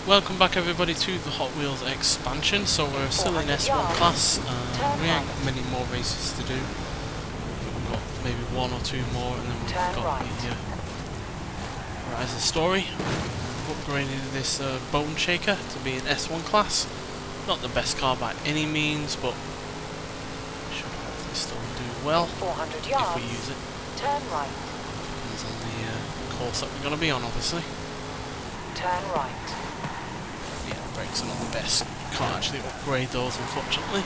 Welcome back everybody to the Hot Wheels expansion. So we're still in S1 class, we ain't got many more races to do. We've got maybe one or two more and then we've got the Rise of Story. We've upgraded this Bone Shaker to be an S1 class. Not the best car by any means, but should hopefully still do well if we use it. Turn right. Depends on the course that we're going to be on, obviously. Turn right. Yeah, the brakes are not the best. You can't actually upgrade those, unfortunately.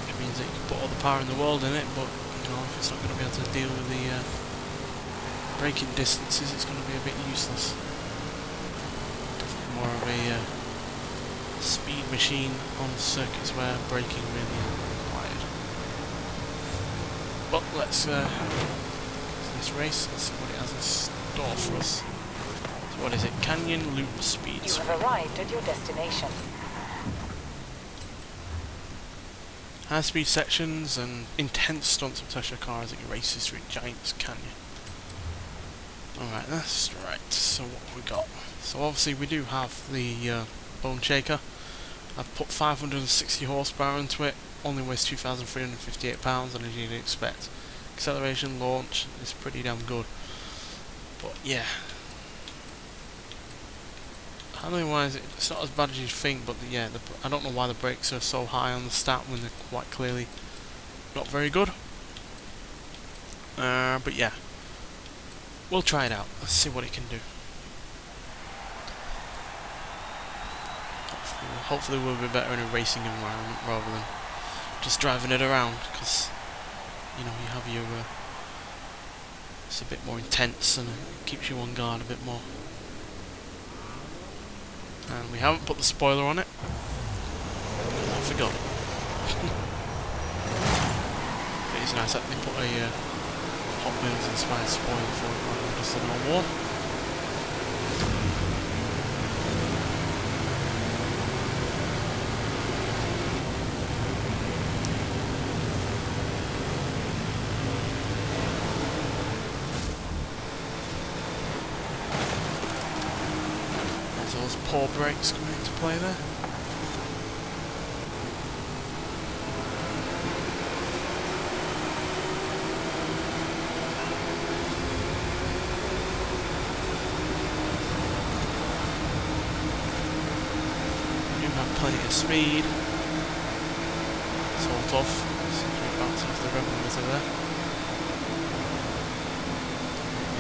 Which means that you can put all the power in the world in it, but you know, if it's not going to be able to deal with the braking distances, it's going to be a bit useless. Definitely more of a speed machine on circuits where braking really is required. But let's this race. Let's see what it has in store for us. What is it? Canyon Loop Speed. You have arrived at your destination. High speed sections and intense stunts of Tesla cars as it races through Giants Canyon. Alright, that's right. So what have we got? So obviously we do have the Bone Shaker. I've put 560 horsepower into it. Only weighs 2,358 pounds, and as you'd expect, acceleration, launch is pretty damn good. But yeah. Handling wise, it's not as bad as you'd think, but yeah, I don't know why the brakes are so high on the stat when they're quite clearly not very good. But yeah, we'll try it out. Let's see what it can do. Hopefully we'll be better in a racing environment rather than just driving it around, because you know, you have your it's a bit more intense and it keeps you on guard a bit more. And we haven't put the spoiler on it. I forgot. It is nice that they put a Hot Wheels inspired spoiler for it rather than just a normal one. Those poor brakes coming into play there. You have plenty of speed. Sort of. Seems to be bouncing off the rim limiter there.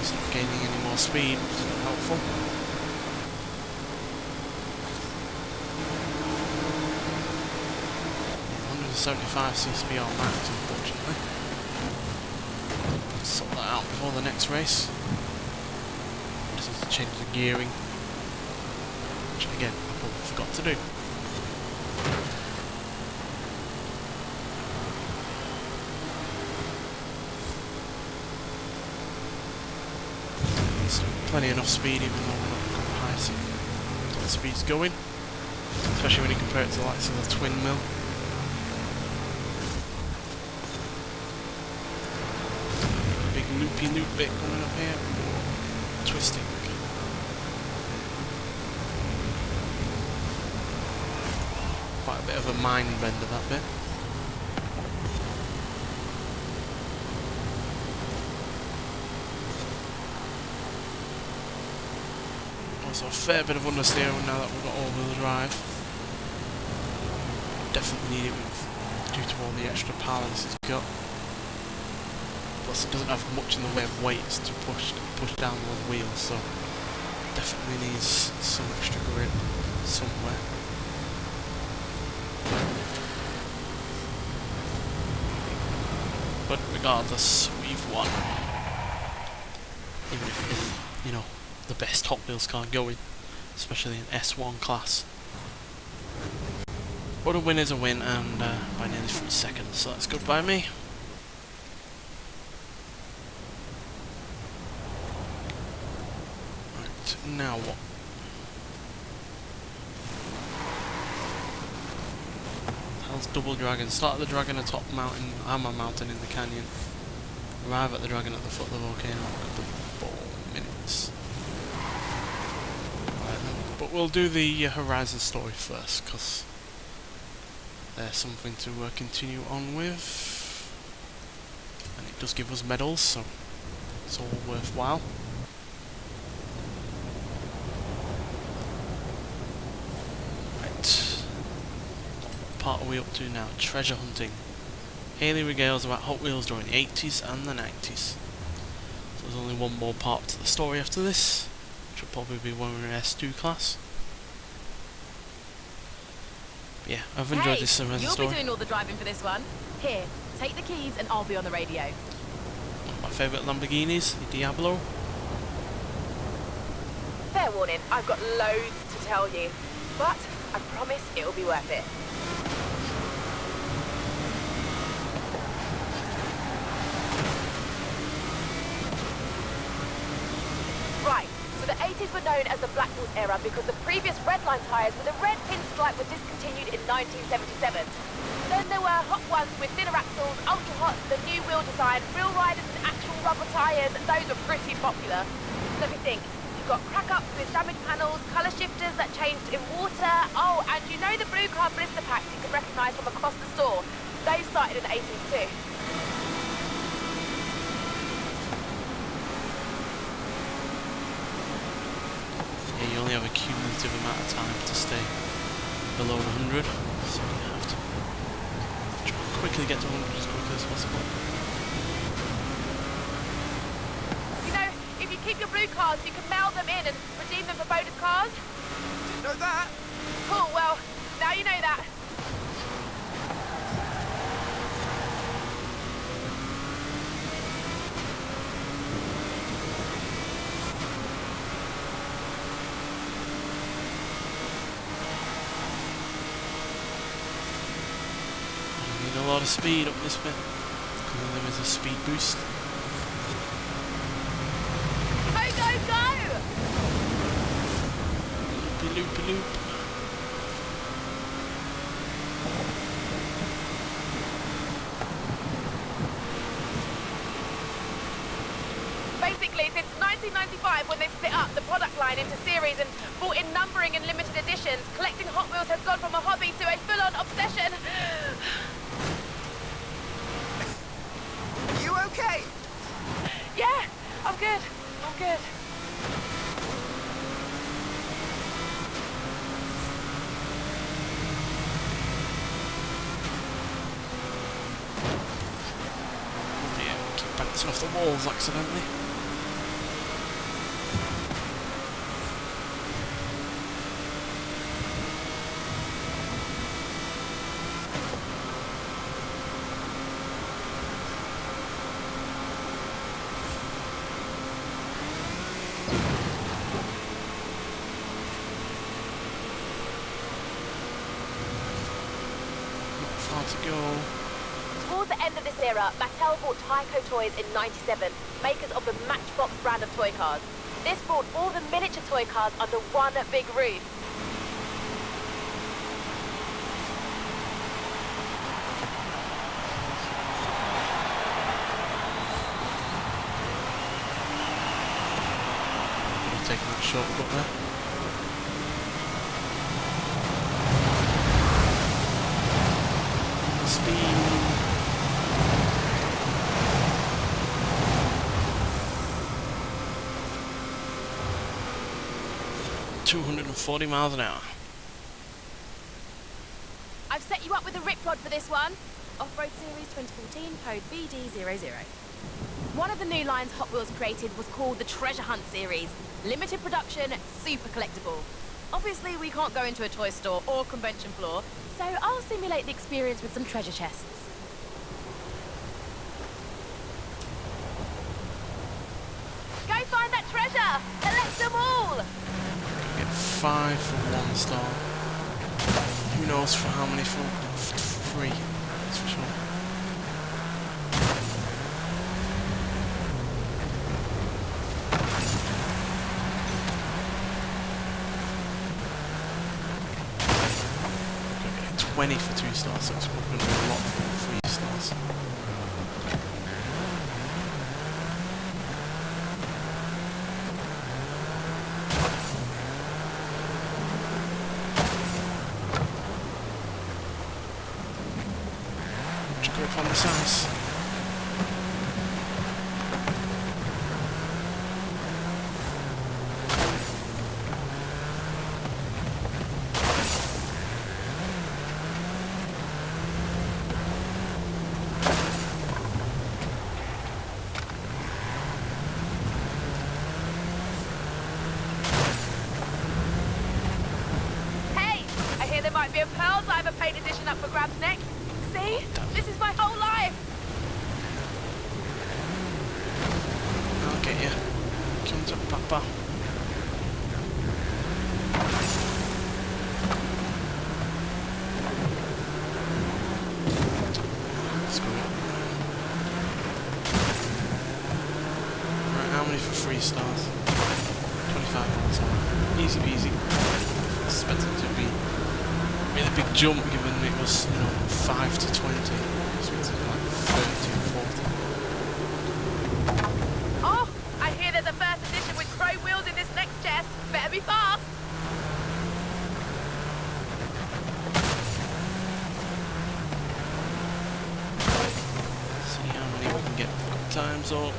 He's not gaining any more speed, which is not helpful. 75 seems to be our max, unfortunately. Let's sort that out before the next race. Just need to change the gearing, which again I probably forgot to do. Still plenty enough speed, even though we're not got the highest speed's going, especially when you compare it to the likes of the twin mill. Loopy loop bit coming up here. Twisting. Quite a bit of a mind bender, that bit. Also a fair bit of understeer now that we've got all-wheel drive. Definitely need it due to all the extra power this has got. Plus it doesn't have much in the way of weights to push down those wheels, so definitely needs some extra grip somewhere. But regardless, we've won. Even if it isn't, you know, the best Hot Wheels car going, especially in S1 class. But a win is a win, and by nearly 3 seconds, so that's good by me. Now what? Hell's Double Dragon. Start at the dragon atop mountain, Hammer Mountain in the canyon. Arrive at the dragon at the foot of the volcano. Complete 4 minutes. But we'll do the Horizon story first, because there's something to continue on with, and it does give us medals, so it's all worthwhile. Right, what part are we up to now? Treasure hunting. Haley regales about Hot Wheels during the 80s and the 90s. So there's only one more part to the story after this, which will probably be when we're in S2 class. But yeah, I've enjoyed this story. You'll be doing all the driving for this one. Here, take the keys and I'll be on the radio. One of my favourite Lamborghinis, the Diablo. Fair warning, I've got loads to tell you, but I promise it'll be worth it. Right, so the 80s were known as the Black Horse era because the previous Redline tyres with a red pinstripe were discontinued in 1977. Then there were hot ones with thinner axles, ultra hot, the new wheel design, real riders and actual rubber tyres, and those were pretty popular. Let me think. You've got crack-ups with damaged panels, colour shifters that changed in water. Oh, and you know the blue car blister packs you can recognise from across the store? Those started in the 80s too. Yeah, you only have a cumulative amount of time to stay below 100, so you have to try and quickly get to 100 as quickly as possible. You know, if you keep your blue cards, you can mail them in and redeem them for bonus cars. Didn't know that. Cool, well, now you know that. A lot of speed up this bit, because there is a speed boost. Go, go, go! Loopy loopy loop. Basically, since 1995, when they split up the product line into series and brought in numbering and limited editions, collecting Hot Wheels has gone from a hobby to a full-on obsession. Are you okay? Yeah, I'm good. I'm good. Yeah, keep bouncing off the walls accidentally. To go. Towards the end of this era, Mattel bought Tyco Toys in '97, makers of the Matchbox brand of toy cars. This brought all the miniature toy cars under one big roof. I'm taking that shortcut there. Speed. 240 miles an hour. I've set you up with a rip rod for this one. Off-Road Series 2014, code BD00. One of the new lines Hot Wheels created was called the Treasure Hunt Series. Limited production, super collectible. Obviously, we can't go into a toy store or convention floor, so I'll simulate the experience with some treasure chests. Go find that treasure! Collect them all! Get 5 for 1 star. Who knows for how many for 3, that's for sure. Okay, 20 for 2 stars, so it's going to be a lot for 3 stars. grip on this ice. Hey, I hear there might be a Pearl Diver paint edition up for grabs next. See? This is my whole life. I'll get you. Comes up, Papa. Screw it. Right, how many for 3 stars? 25 all the time. Easy peasy. Expected to be a really big jump given it was, you know, 5 to 20. So it's like 30 and 40. Oh, I hear there's a first edition with chrome wheels in this next chest. Better be fast. See how many we can get times up.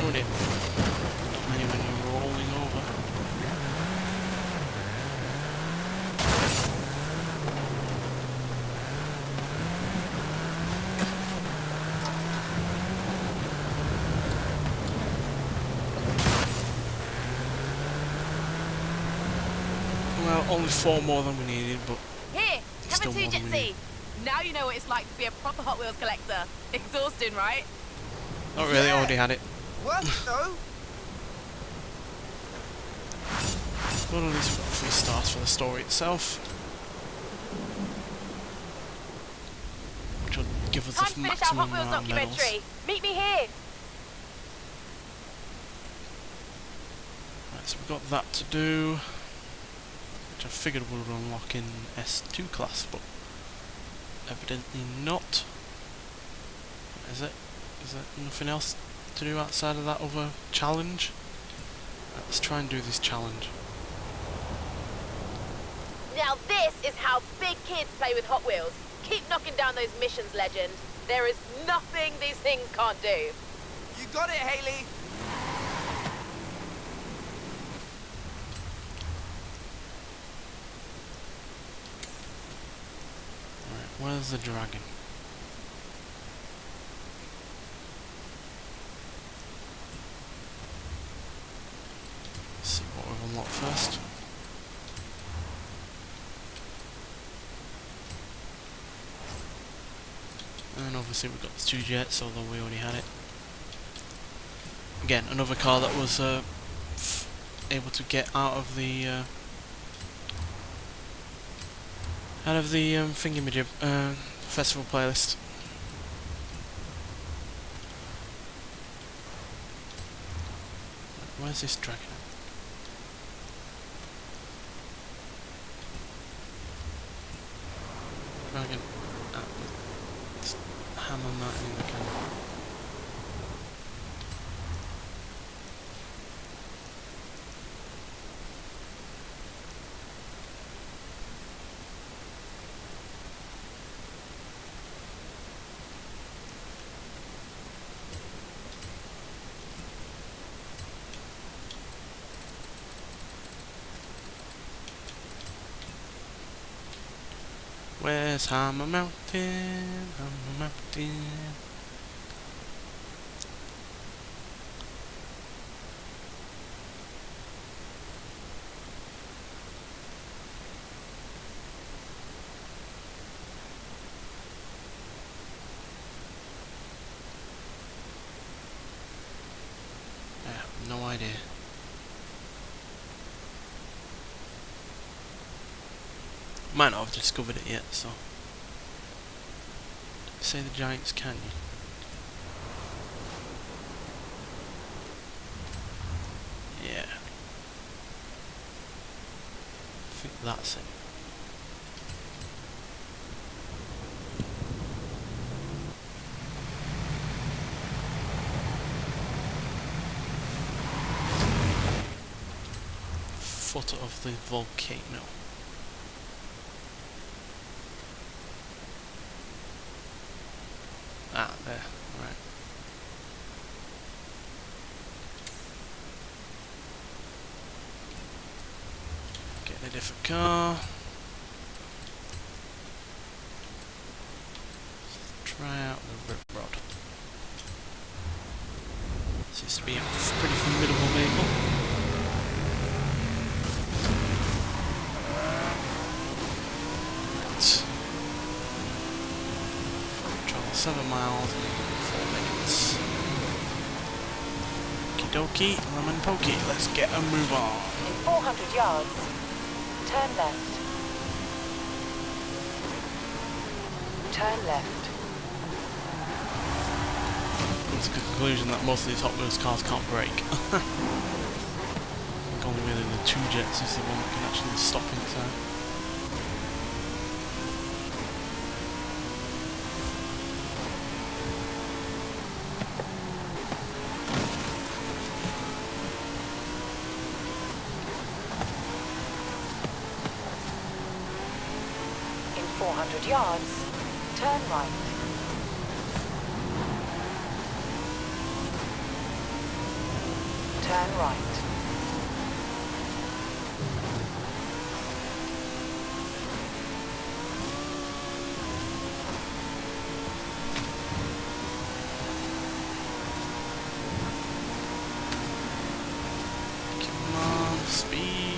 Oh dear. Many when you're rolling over. Well, only 4 more than we needed, but Here, have Still a more than we need. Jitsi. Now you know what it's like to be a proper Hot Wheels collector. Exhausting, right? not really, Yeah. already had it. Worth it though. But at least we've got 3 stars for the story itself. Which will give us Time the to finish our Hot maximum Wheels amount of medals. documentary. Meet me here. Right, so we've got that to do. Which I figured would unlock in S2 class, but evidently not. Is it? Is there nothing else to do outside of that other challenge? Let's try and do this challenge. Now this is how big kids play with Hot Wheels. Keep knocking down those missions, legend. There is nothing these things can't do. You got it, Haley. Alright, where's the dragon? Let's see what we've unlocked first. And obviously we've got the 2 jets, although we already had it. Again, another car that was able to get out of the thingamajig festival playlist. Where's this dragon? Dragon. Let's hammer that in the camera. Where's Hammer Mountain? Hammer Mountain. I have no idea. Might not have discovered it yet, so. Say the Giants Canyon. Yeah. I think that's it. foot of the volcano. Ah, there. Right. Getting a different car. Try out the rip rod. Seems to be a pretty formidable vehicle. Right. Travel 7 miles in 4 minutes. Okie dokie, lemon pokey, let's get a move on. In 400 yards, turn left. Turn left. It's a conclusion that most of these Hot Wheels cars can't brake. I think only really the 2 Jets is the one that can actually stop in time. In 400 yards, turn right. Turn right. Come on, speed.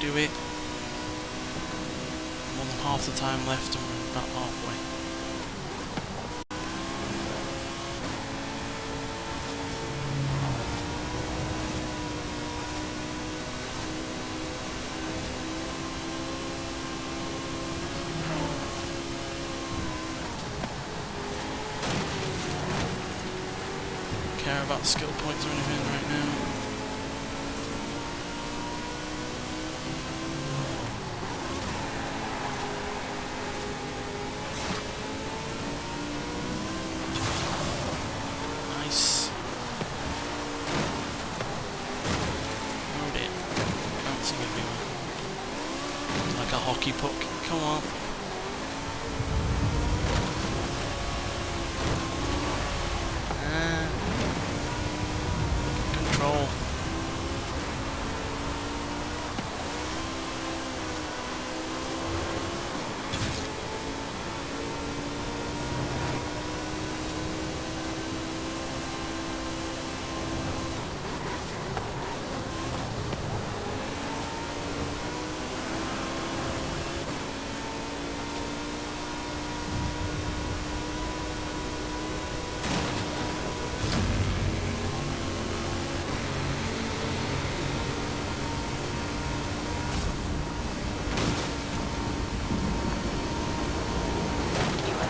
Do it. More than half the time left and we're about halfway. Don't care about skill points or anything right now. Like a hockey puck. Come on. Control.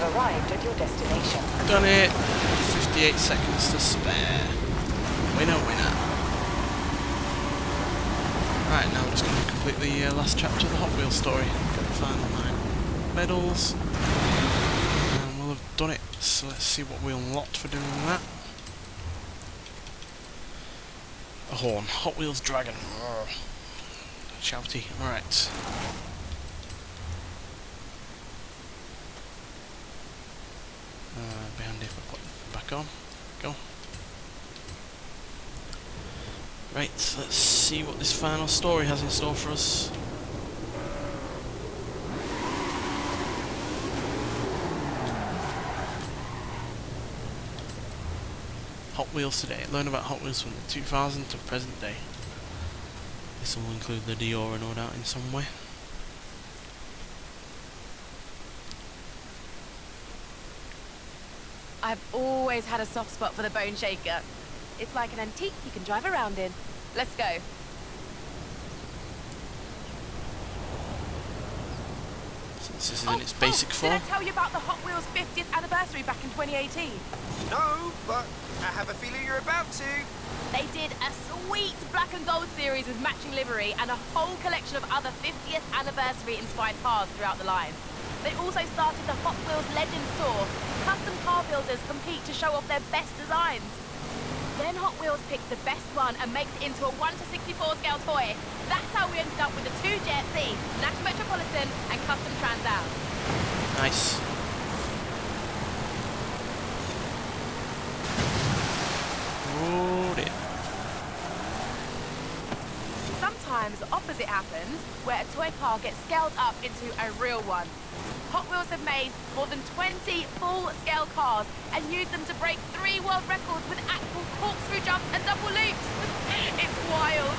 Arrived at your destination. Done it. 58 seconds to spare. Winner, winner. Right, now we're just going to complete the last chapter of the Hot Wheels story. Got the final 9 medals. And we'll have done it. So let's see what we unlocked for doing that. A horn. Hot Wheels Dragon. Roar. Shouty. Alright. Behind if I put it back on. Go. Right, let's see what this final story has in store for us. Hot Wheels today. Learn about Hot Wheels from the 2000 to present day. This will include the Diora, no doubt, in some way. I've always had a soft spot for the Bone Shaker. It's like an antique you can drive around in. Let's go. Since this is in its basic form. Did I tell you about the Hot Wheels 50th anniversary back in 2018? No, but I have a feeling you're about to. They did a sweet black and gold series with matching livery and a whole collection of other 50th anniversary inspired cars throughout the line. They also started the Hot Wheels Legends Tour. Custom car builders compete to show off their best designs. Then Hot Wheels picks the best one and makes it into a 1/64 scale toy. That's how we ended up with the two JRC, Nash Metropolitan and Custom Trans Am. Nice. Oh dear. Sometimes the opposite happens, where a toy car gets scaled up into a real one. Hot Wheels have made more than 20 full-scale cars and used them to break 3 world records with actual corkscrew jumps and double loops. It's wild.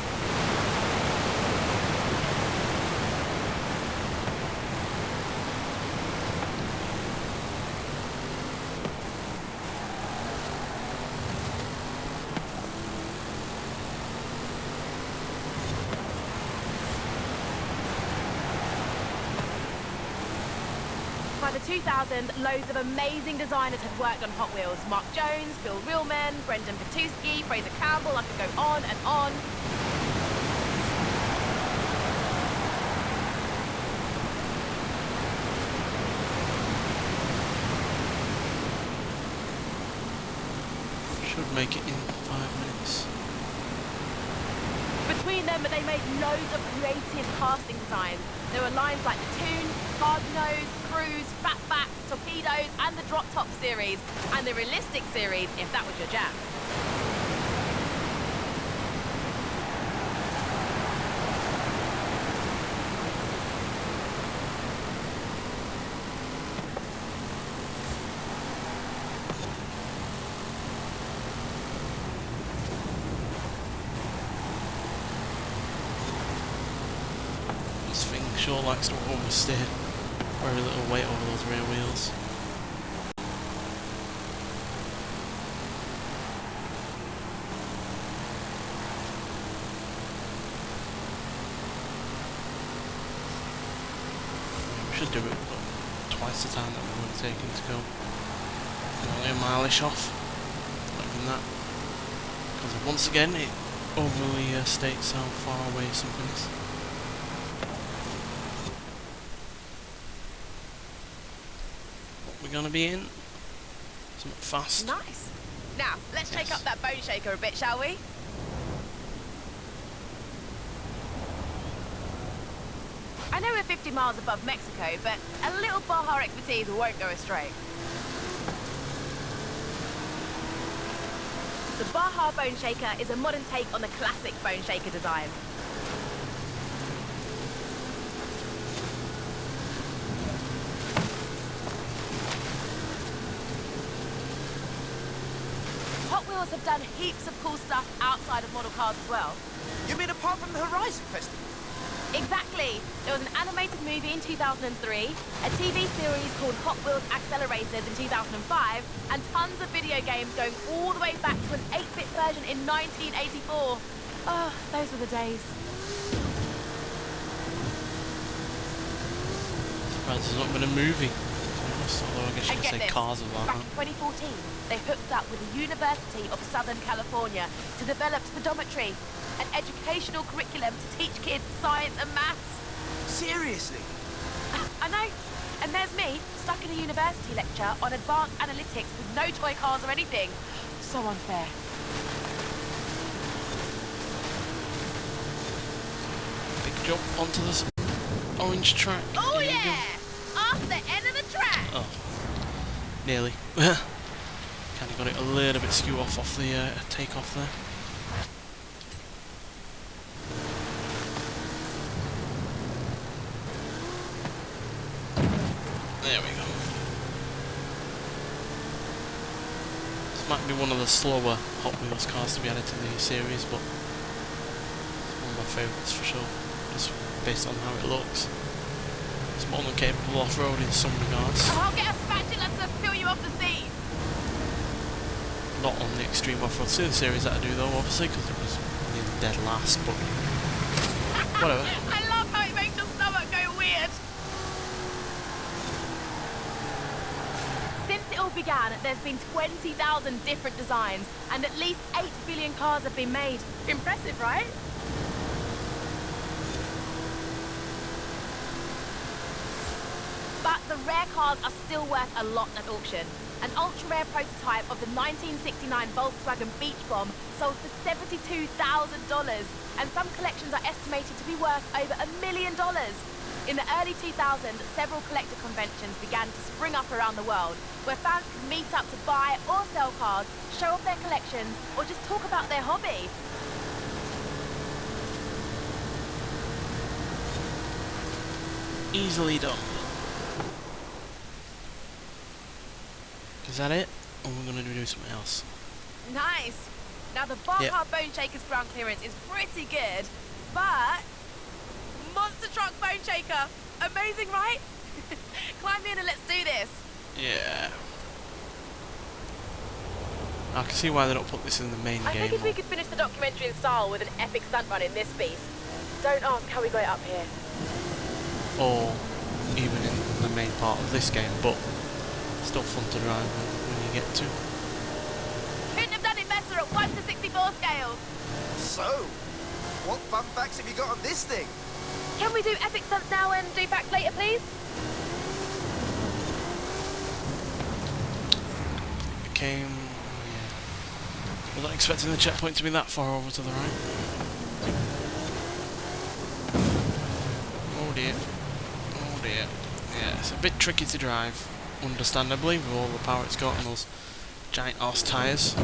By the 2000s, loads of amazing designers had worked on Hot Wheels. Mark Jones, Bill Reelman, Brendan Patuski, Fraser Campbell, I could go on and on. Should make it in 5 minutes. Between them, they made loads of creative casting designs. There were lines like the Toon, Hard Nose, Cruise, Fatbacks, Torpedoes, and the Drop Top series, and the Realistic series, if that was your jam. This thing sure likes to oversteer. Very little weight over those rear wheels. We should do it about twice the time that we would have taken to go. Only a mile-ish off. Not even that. Because once again it overly states how far away something is. We're gonna be in something fast. Nice. Now, let's Yes. shake up that bone shaker a bit, shall we? I know we're 50 miles above Mexico, but a little Baja expertise won't go astray. The Baja Bone Shaker is a modern take on the classic Bone Shaker design. Hot Wheels have done heaps of cool stuff outside of model cars as well. You mean apart from the Horizon Festival? Exactly. There was an animated movie in 2003, a TV series called Hot Wheels Acceleracers in 2005, and tons of video games going all the way back to an 8-bit version in 1984. Oh, those were the days. Surprised there's not been a movie. Although I guess you And could get say this, cars are back like in 2014, they hooked up with the University of Southern California to develop speedometry, an educational curriculum to teach kids science and maths. Seriously? I know. And there's me, stuck in a university lecture on advanced analytics with no toy cars or anything. So unfair. big jump onto this orange track. Oh Here we go. yeah! Off the end of the track! Oh, nearly. Kind of got it a little bit skew off the takeoff there. There we go. This might be one of the slower Hot Wheels cars to be added to the series, but it's one of my favourites for sure, just based on how it looks. It's more than capable off-road in some regards. I'll get a spatula to fill you off the seat. Not on the extreme off-road series that I do though, obviously, because it was nearly dead last, but whatever. I love how it makes your stomach go weird. Since it all world began, there's been 20,000 different designs, and at least 8 billion cars have been made. Impressive, right? But the rare cars are still worth a lot at auction. An ultra-rare prototype of the 1969 Volkswagen Beach Bomb sold for $72,000, and some collections are estimated to be worth over $1 million. In the early 2000s, several collector conventions began to spring up around the world, where fans could meet up to buy or sell cars, show off their collections, or just talk about their hobby. Easily done. Is that it? Or we're going to do something else? Nice! Now the Baja Bone Shaker's ground clearance is pretty good, but... Monster Truck Bone Shaker! Amazing, right? Climb in and let's do this! Yeah. I can see why they don't put this in the main I game. figured we could finish the documentary in style with an epic stunt run in this beast. Don't ask how we got it up here. Or even in the main part of this game, but still fun to drive when you get to. Couldn't have done it better at 1 to 64 scale. So, what fun facts have you got on this thing? Can we do epic stunts now and do facts later, please? Became... yeah. Wasn't expecting the checkpoint to be that far over to the right. Oh dear. Oh dear. Yeah, it's a bit tricky to drive, understandably, with all the power it's got and those giant arse tyres.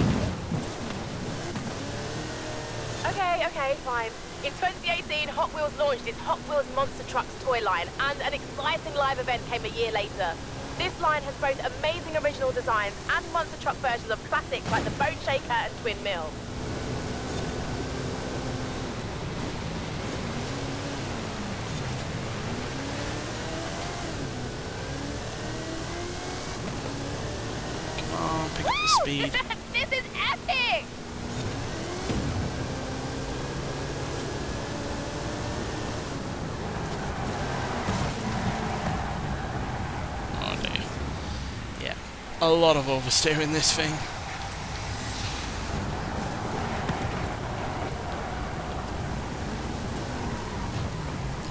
Okay, fine. In 2018, Hot Wheels launched its Hot Wheels Monster Trucks toy line, and an exciting live event came a year later. This line has both amazing original designs and monster truck versions of classics like the Bone Shaker and Twin Mill. Come on, pick up the speed. This is epic! A lot of oversteering this thing.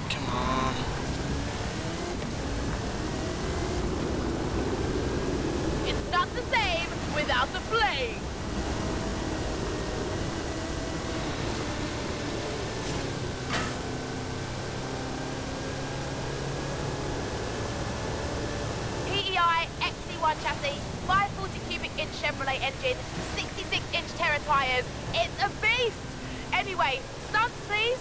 Come on. It's not the same without the flame. XC1 chassis, 540 cubic inch Chevrolet engine, 66 inch Terra tyres. It's a beast! Anyway, stunts please.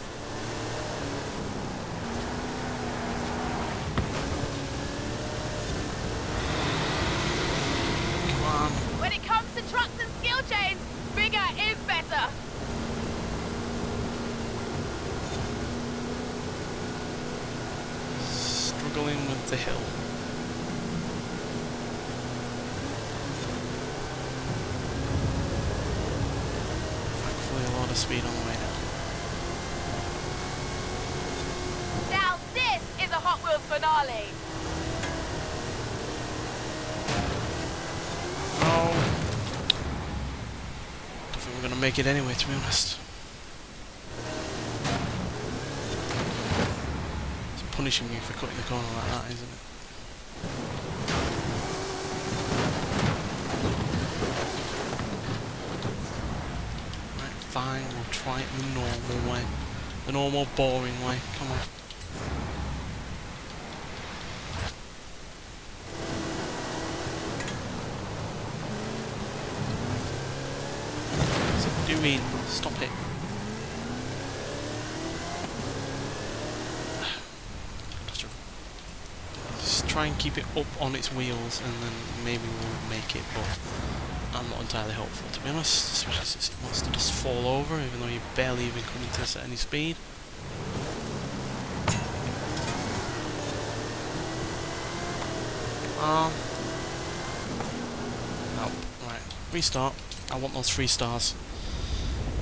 Come on. When it comes to trucks and skill chains, bigger is better. Struggling with the hill. Speed on the way down. Now this is a Hot Wheels finale. Oh, I think we're gonna make it anyway, to be honest. It's punishing you for cutting the corner like that, isn't it? Fine, we'll try it the normal way. The normal, boring way. Come on. What's it doing? Stop it. Just try and keep it up on its wheels and then maybe we'll make it, but I'm not entirely hopeful, to be honest, especially since it wants to just fall over, even though you're barely even coming to set any speed. Nope. Right, restart. I want those 3 stars.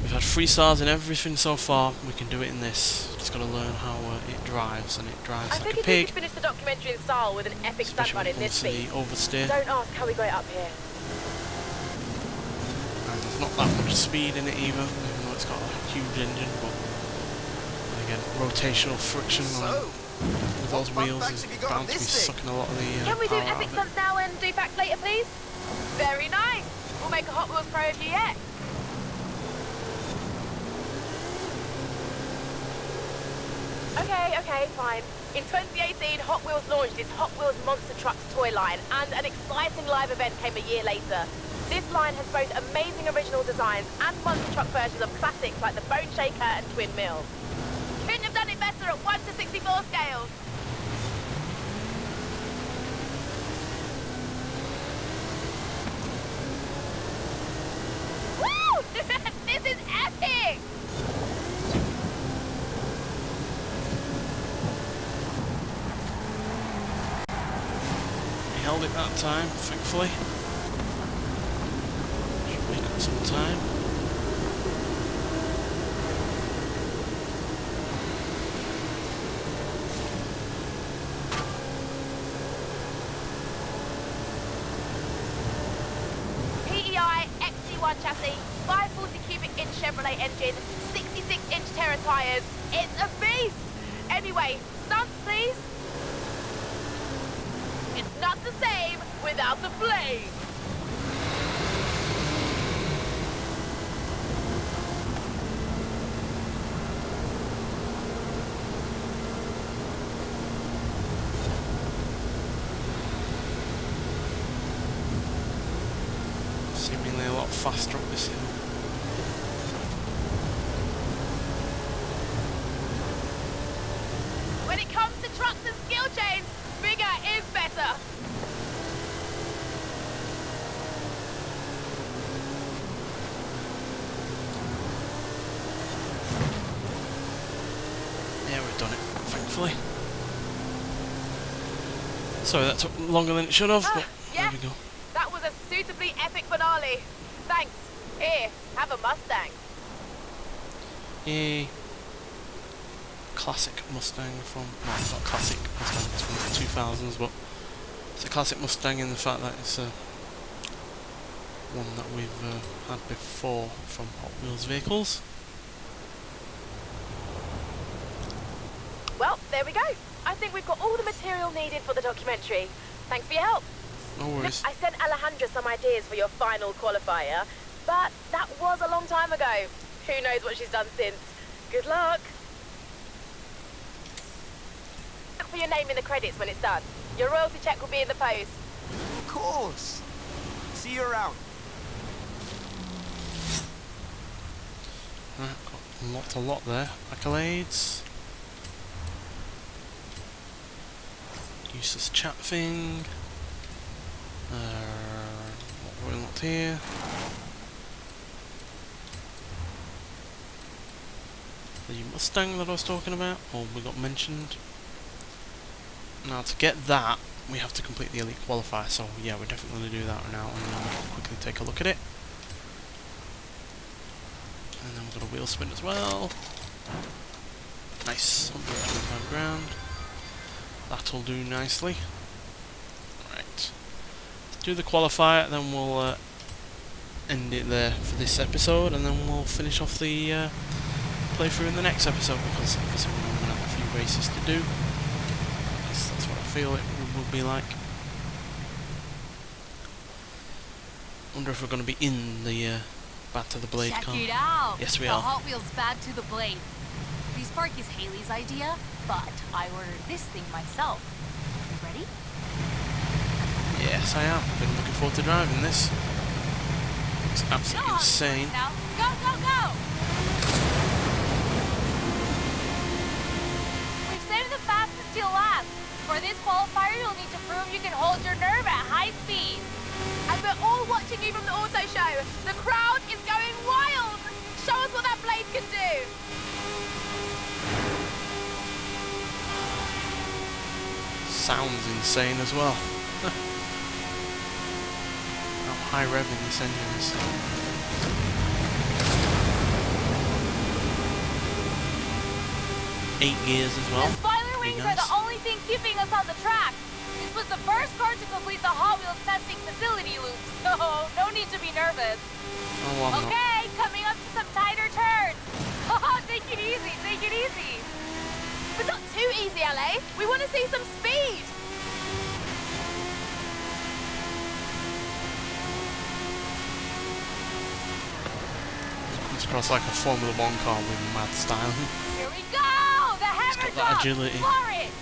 We've had 3 stars in everything so far, we can do it in this. just got to learn how it drives, and it drives I like a figured we pig, could finish the documentary in style with an epic stunt especially run when in it this comes to the beast. oversteer. Don't ask how we got it up here. And there's not that much speed in it either, even though it's got a huge engine, but again, rotational friction with those wheels is bound to be sucking a lot of the Can we do power out epic of it. stunts now and do facts later, please? Very nice. We'll make a Hot Wheels Pro of you yet. Okay, fine. In 2018, Hot Wheels launched its Hot Wheels Monster Trucks toy line, and an exciting live event came a year later. This line has both amazing original designs and monster truck versions of classics like the Bone Shaker and Twin Mill. Couldn't have done it better at 1:64 scale. Woo! This is epic! He held it that time, thankfully. Should make up some time. PEI XT1 chassis, 540 cubic inch Chevrolet engine, 66 inch Terra tyres. It's a beast! Anyway, stunts please. It's not the same without the flame. Seemingly a lot faster up this hill. When it comes to trucks and skill chains, bigger is better. Yeah, we've done it, thankfully. Sorry, that took longer than it should have, but Yeah. there we go. That was a suitably epic finale. Thanks. Here, have a Mustang. Yay. Classic Mustang from, well, it's not classic Mustang, it's from the 2000s, but it's a classic Mustang in the fact that it's one that we've had before from Hot Wheels vehicles. Well, there we go. I think we've got all the material needed for the documentary. Thanks for your help. No worries. I sent Alejandra some ideas for your final qualifier, but that was a long time ago. Who knows what she's done since. Good luck. Look for your name in the credits when it's done. Your royalty check will be in the post. Of course. See you around. Got a lot there. Accolades. Useless chat thing. What we're not here. The Mustang that I was talking about, or we got mentioned. Now to get that, we have to complete the elite qualifier, so yeah, we're definitely going to do that now, and then we can quickly take a look at it. And then we've got a wheel spin as well. Nice, 125 grand. That'll do nicely. Right, let's do the qualifier, then we'll end it there for this episode, and then we'll finish off the playthrough in the next episode, because obviously we're going to have a few races to do. That's what I feel it will be like. Wonder if we're going to be in the Bad to the Blade car. Check it out! Yes, we the are. Hot Wheels Bad to the Blade. This park is Haley's idea, but I ordered this thing myself. You ready? Yes, I am. Been looking forward to driving this. It's absolutely Go on, insane. Now, go, go, go! We've saved the fastest till last. For this qualifier, you'll need to prove you can hold your nerve at high speed. And we're all watching you from the auto show. The crowd is going wild. Show us what that blade can do. Sounds insane as well. How high revving this engine is. 8 gears as well. The spoiler Pretty wings nice. are the only thing keeping us on the track. This was the first car to complete the Hot Wheels testing facility loop, so no need to be nervous. Oh, I'm not. Okay, coming up to some tighter turns. Take it easy, take it easy. But not too easy, LA. We want to see some speed. Comes across like a Formula 1 car with mad style. Here we go! The hammer got that drop! agility. Floor it!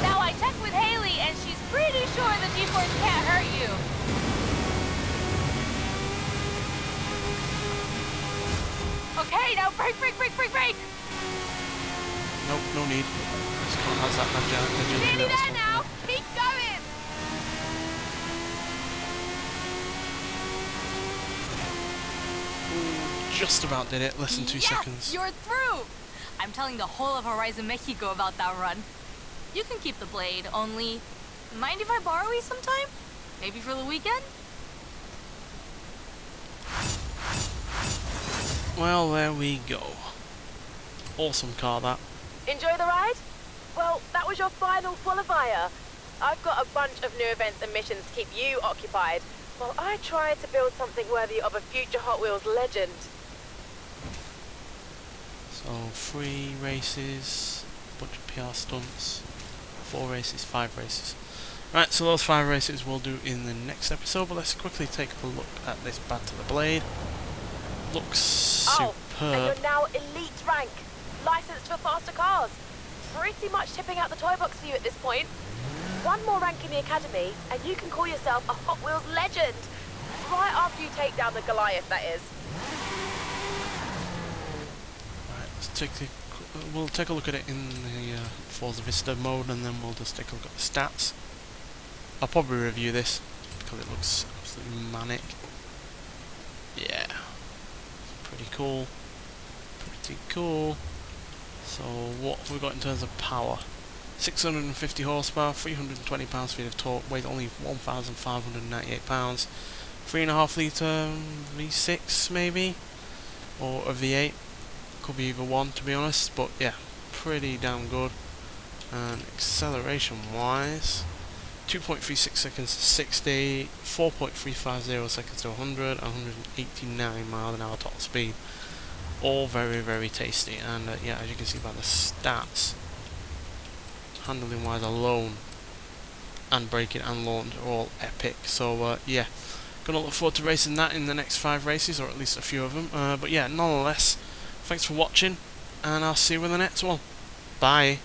Now I checked with Haley and she's pretty sure the G-force can't hurt you. Okay, now brake, brake, brake, brake, brake! Nope, no need. This car has that agility Nearly that I was there talking now! about. Keep going! Just about did it, less than 2 Yes, seconds. you're through! I'm telling the whole of Horizon Mexico about that run. You can keep the blade, only... Mind if I borrow you sometime? Maybe for the weekend? Well, there we go. Awesome car, that. Enjoy the ride? Well, that was your final qualifier. I've got a bunch of new events and missions to keep you occupied, while I try to build something worthy of a future Hot Wheels legend. So 3 races, bunch of PR stunts, 4 races, 5 races. Right, so those 5 races we'll do in the next episode, but let's quickly take a look at this Bad to the Blade. Looks Oh, and superb. you're now elite rank, licensed for faster cars. Pretty much tipping out the toy box for you at this point. One more rank in the academy, and you can call yourself a Hot Wheels legend. Right after you take down the Goliath, that is. Right, we'll take a look at it in the Forza Vista mode, and then we'll just take a look at the stats. I'll probably review this because it looks absolutely manic. Yeah, pretty cool. Pretty cool. So what have we got in terms of power? 650 horsepower, 320 pounds-feet of torque, weighs only 1,598 pounds. 3.5 litre V6 maybe, or a V8. Could be either one, to be honest, but yeah, pretty damn good. And acceleration wise, 2.36 seconds to 60, 4.350 seconds to 100, 189 miles an hour top speed. All very, very tasty, and yeah, as you can see by the stats, handling wise alone, and braking and launch are all epic. So yeah, gonna look forward to racing that in the next 5 races, or at least a few of them. But yeah, nonetheless, thanks for watching, and I'll see you in the next one. Bye.